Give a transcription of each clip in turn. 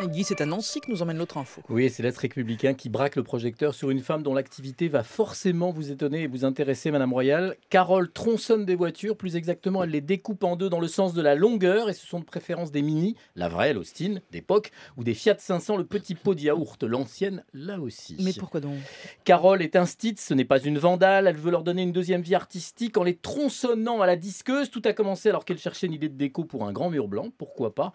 Guy, c'est à Nancy que nous emmène l'autre info. Oui, c'est l'Est républicain qui braque le projecteur sur une femme dont l'activité va forcément vous étonner et vous intéresser, Madame Royal. Carole tronçonne des voitures, plus exactement, elle les découpe en deux dans le sens de la longueur, et ce sont de préférence des Mini, la vraie, l'Austin, d'époque, ou des Fiat 500, le petit pot de yaourt, l'ancienne, là aussi. Mais pourquoi donc? Carole est instite, ce n'est pas une vandale, elle veut leur donner une deuxième vie artistique en les tronçonnant à la disqueuse. Tout a commencé alors qu'elle cherchait une idée de déco pour un grand mur blanc, pourquoi pas.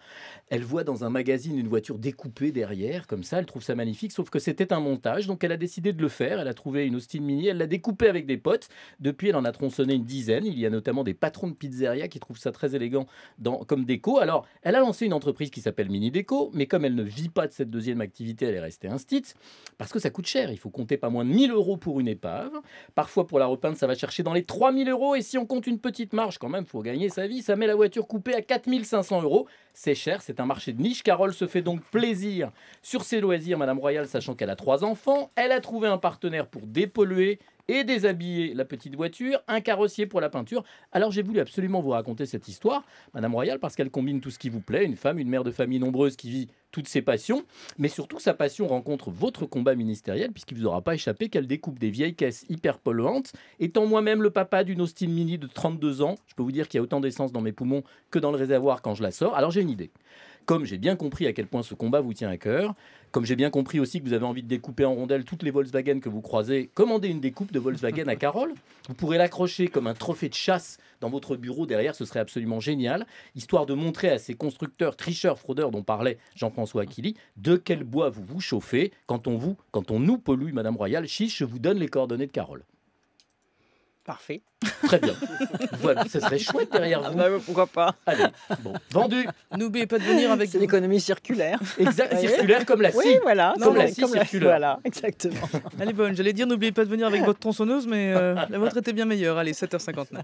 Elle voit dans un magazine une voiture découpée derrière, comme ça, elle trouve ça magnifique, sauf que c'était un montage, donc elle a décidé de le faire. Elle a trouvé une Austin Mini, elle l'a découpée avec des potes. Depuis, elle en a tronçonné une dizaine. Il y a notamment des patrons de pizzeria qui trouvent ça très élégant comme déco. Alors, elle a lancé une entreprise qui s'appelle Mini Déco, mais comme elle ne vit pas de cette deuxième activité, elle est restée instite, parce que ça coûte cher. Il faut compter pas moins de 1 000 € pour une épave. Parfois, pour la repeindre, ça va chercher dans les 3 000 €. Et si on compte une petite marge, quand même, il faut gagner sa vie. Ça met la voiture coupée à 4 500 €. C'est cher, c'est un marché de niche. Carole se fait donc plaisir sur ses loisirs, Madame Royal, sachant qu'elle a 3 enfants. Elle a trouvé un partenaire pour dépolluer et déshabiller la petite voiture, un carrossier pour la peinture. Alors j'ai voulu absolument vous raconter cette histoire, Madame Royal, parce qu'elle combine tout ce qui vous plaît, une femme, une mère de famille nombreuse qui vit toutes ses passions, mais surtout sa passion rencontre votre combat ministériel, puisqu'il ne vous aura pas échappé qu'elle découpe des vieilles caisses hyper polluantes. Étant moi-même le papa d'une Austin Mini de 32 ans, je peux vous dire qu'il y a autant d'essence dans mes poumons que dans le réservoir quand je la sors. Alors j'ai une idée. Comme j'ai bien compris à quel point ce combat vous tient à cœur, comme j'ai bien compris aussi que vous avez envie de découper en rondelles toutes les Volkswagen que vous croisez, commandez une découpe de Volkswagen à Carole. Vous pourrez l'accrocher comme un trophée de chasse dans votre bureau derrière, ce serait absolument génial, histoire de montrer à ces constructeurs tricheurs, fraudeurs dont parlait Jean-François Aquili, de quel bois vous vous chauffez quand on nous pollue, Madame Royal. Chiche, je vous donne les coordonnées de Carole. Parfait. Très bien. Voilà, ça serait chouette derrière vous. Pourquoi pas? Allez, bon, vendu. N'oubliez pas de venir avec... C'est l'économie circulaire. Exact, circulaire comme la scie. Oui, voilà. Comme la scie circulaire. Voilà, exactement. Elle est bonne, j'allais dire n'oubliez pas de venir avec votre tronçonneuse, mais la vôtre était bien meilleure. Allez, 7h59.